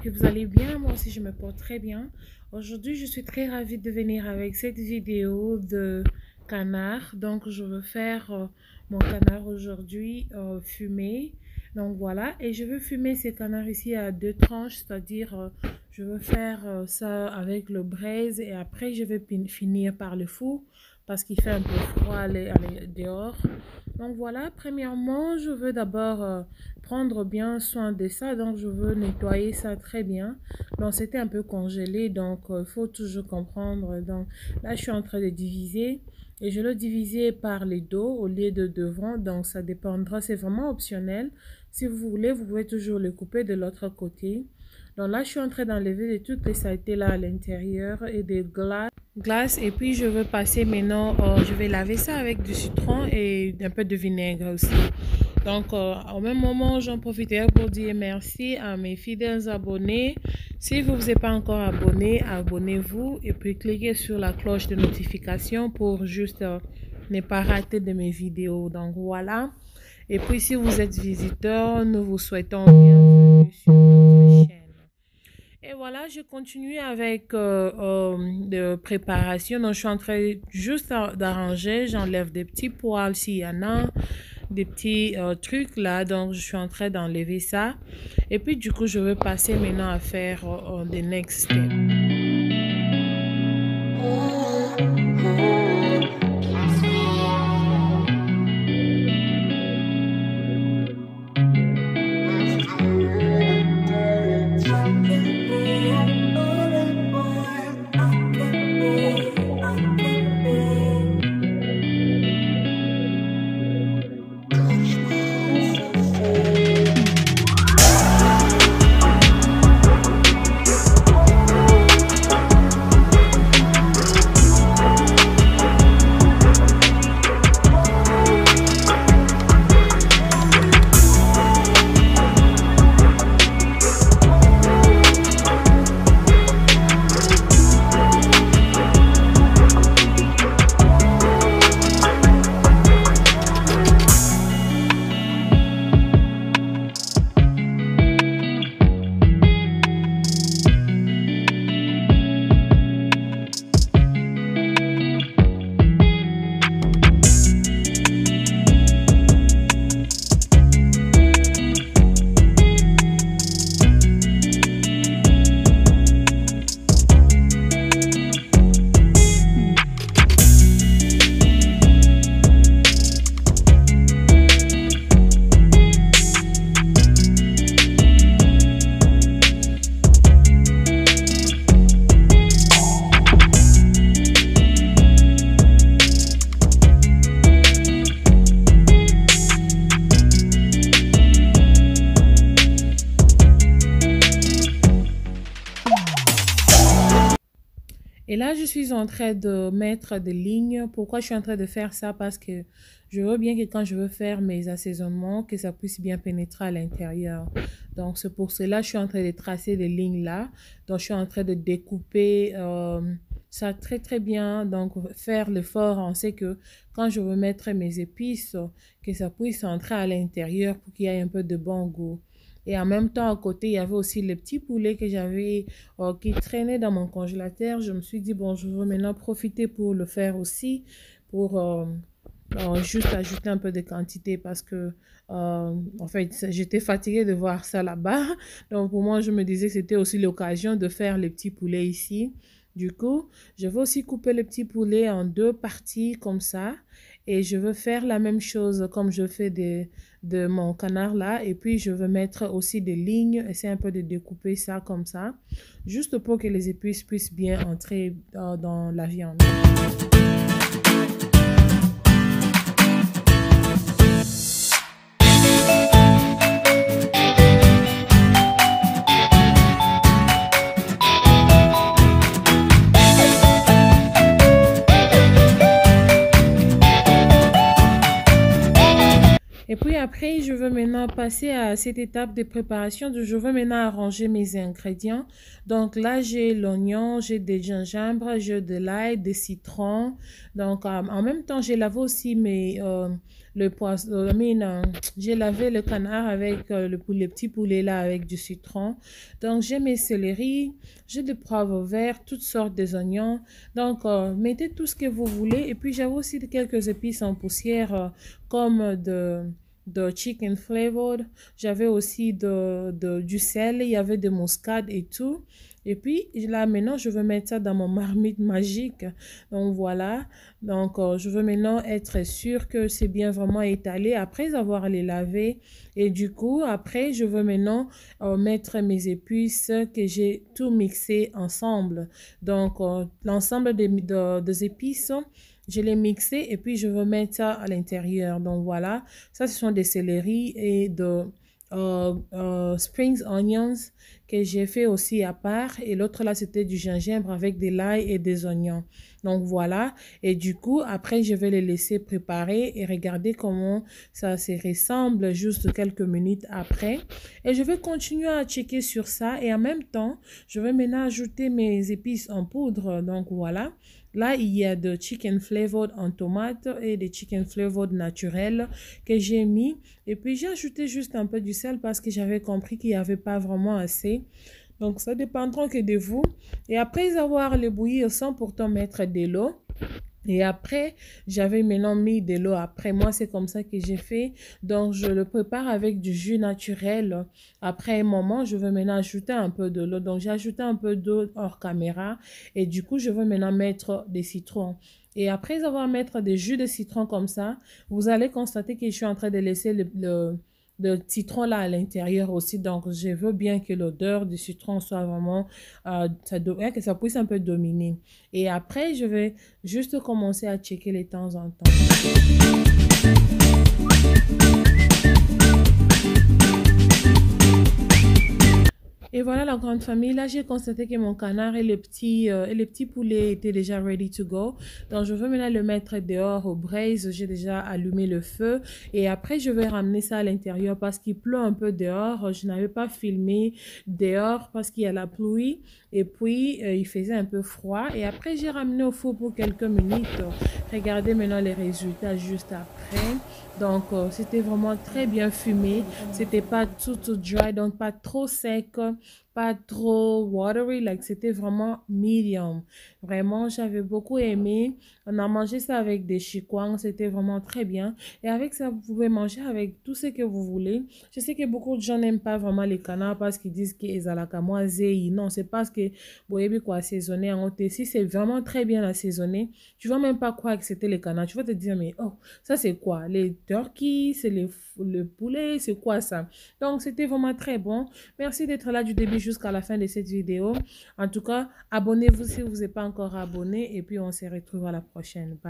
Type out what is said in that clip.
que vous allez bien. Moi aussi, je me porte très bien. Aujourd'hui, je suis très ravie de venir avec cette vidéo de canard. Donc, je veux faire mon canard aujourd'hui fumé. Donc, voilà. Et je veux fumer ces canards ici à deux tranches, c'est-à-dire je veux faire ça avec le braise et après, je vais finir par le four parce qu'il fait un peu froid dehors. Donc, voilà. Premièrement, je veux d'abord prendre bien soin de ça, donc je veux nettoyer ça très bien. Donc c'était un peu congelé, donc il faut toujours comprendre. Donc là je suis en train de diviser et je le diviser par les dos au lieu de devant, donc ça dépendra, c'est vraiment optionnel. Si vous voulez, vous pouvez toujours le couper de l'autre côté. Donc là je suis en train d'enlever toutes les saletés là à l'intérieur et des glaces, et puis je veux passer maintenant, je vais laver ça avec du citron et un peu de vinaigre aussi. Donc, au même moment, j'en profiterai pour dire merci à mes fidèles abonnés. Si vous n'êtes pas encore abonné, abonnez-vous et puis cliquez sur la cloche de notification pour juste ne pas rater de mes vidéos. Donc, voilà. Et puis, si vous êtes visiteur, nous vous souhaitons bienvenue sur notre chaîne. Et voilà, je continue avec de préparation. Donc, je suis en train juste d'arranger. J'enlève des petits poils s'il y en a, des petits trucs là. Donc, je suis en train d'enlever ça. Et puis, du coup, je vais passer maintenant à faire the next step. Et là, je suis en train de mettre des lignes. Pourquoi je suis en train de faire ça? Parce que je veux bien que quand je veux faire mes assaisonnements, que ça puisse bien pénétrer à l'intérieur. Donc, c'est pour cela que je suis en train de tracer des lignes là. Donc, je suis en train de découper ça très bien. Donc, faire l'effort, on sait que quand je veux mettre mes épices, que ça puisse entrer à l'intérieur pour qu'il y ait un peu de bon goût. Et en même temps, à côté, il y avait aussi le petit poulet que j'avais qui traînait dans mon congélateur. Je me suis dit, bon, je veux maintenant profiter pour le faire aussi, pour juste ajouter un peu de quantité parce que, en fait, j'étais fatiguée de voir ça là-bas. Donc, pour moi, je me disais que c'était aussi l'occasion de faire les petits poulets ici. Du coup, je vais aussi couper le petit poulet en deux parties comme ça. Et je veux faire la même chose comme je fais de mon canard là. Et puis, je veux mettre aussi des lignes. Essayer un peu de découper ça comme ça. Juste pour que les épices puissent bien entrer dans la viande. Et puis après, je veux maintenant maintenant passer à cette étape de préparation. Je veux maintenant arranger mes ingrédients. Donc là, j'ai l'oignon, j'ai des gingembre, j'ai de l'ail, des citrons. Donc en même temps, j'ai lavé aussi le poisson. J'ai lavé le canard avec le petit poulet là avec du citron. Donc j'ai mes céleris, j'ai des poivres verts, toutes sortes d'oignons. Donc mettez tout ce que vous voulez. Et puis j'avais aussi quelques épices en poussière comme de chicken flavored. J'avais aussi du sel, il y avait de muscade et tout. Et puis là maintenant, je veux mettre ça dans mon marmite magique. Donc voilà. Donc je veux maintenant être sûr que c'est bien vraiment étalé après avoir les lavé. Et du coup, après, je veux maintenant mettre mes épices que j'ai tout mixé ensemble. Donc l'ensemble des épices. Je l'ai mixé et puis je veux mettre ça à l'intérieur. Donc voilà, ça ce sont des céleris et de springs onions que j'ai fait aussi à part. Et l'autre là, c'était du gingembre avec de l'ail et des oignons. Donc voilà, et du coup, après, je vais les laisser préparer et regarder comment ça se ressemble juste quelques minutes après. Et je vais continuer à checker sur ça et en même temps, je vais maintenant ajouter mes épices en poudre. Donc voilà. Là, il y a de chicken flavored en tomate et des chicken flavored naturels que j'ai mis. Et puis, j'ai ajouté juste un peu du sel parce que j'avais compris qu'il n'y avait pas vraiment assez. Donc, ça dépendra que de vous. Et après avoir le bouillir sans pourtant mettre de l'eau. Et après, j'avais maintenant mis de l'eau. Après, moi, c'est comme ça que j'ai fait. Donc, je le prépare avec du jus naturel. Après un moment, je veux maintenant ajouter un peu de l'eau. Donc, j'ai ajouté un peu d'eau hors caméra. Et du coup, je veux maintenant mettre des citrons. Et après avoir mettre des jus de citron comme ça, vous allez constater que je suis en train de laisser le citron là à l'intérieur aussi. Donc, je veux bien que l'odeur du citron soit vraiment, que ça puisse un peu dominer. Et après, je vais juste commencer à checker de temps en temps. Et voilà la grande famille. Là, j'ai constaté que mon canard et les petits poulets étaient déjà ready to go. Donc, je veux maintenant le mettre dehors au braise. J'ai déjà allumé le feu. Et après, je vais ramener ça à l'intérieur parce qu'il pleut un peu dehors. Je n'avais pas filmé dehors parce qu'il y a la pluie. Et puis, il faisait un peu froid. Et après, j'ai ramené au four pour quelques minutes. Regardez maintenant les résultats juste après. Donc, c'était vraiment très bien fumé. C'était pas tout dry, donc pas trop sec, pas trop watery. Like, c'était vraiment medium. Vraiment, j'avais beaucoup aimé. On a mangé ça avec des chikwang. C'était vraiment très bien. Et avec ça, vous pouvez manger avec tout ce que vous voulez. Je sais que beaucoup de gens n'aiment pas vraiment les canards parce qu'ils disent qu'ils ont la camoisée. Non, c'est parce que, vous voyez quoi, assaisonné en haute. Si c'est vraiment très bien assaisonné, tu vas même pas croire que c'était les canards. Tu vas te dire, mais oh, ça c'est quoi? Les turkeys, c'est le poulet, c'est quoi ça? Donc, c'était vraiment très bon. Merci d'être là du début jusqu'à la fin de cette vidéo. En tout cas, abonnez-vous si vous n'êtes pas encore abonné et puis on se retrouve à la prochaine. Bye.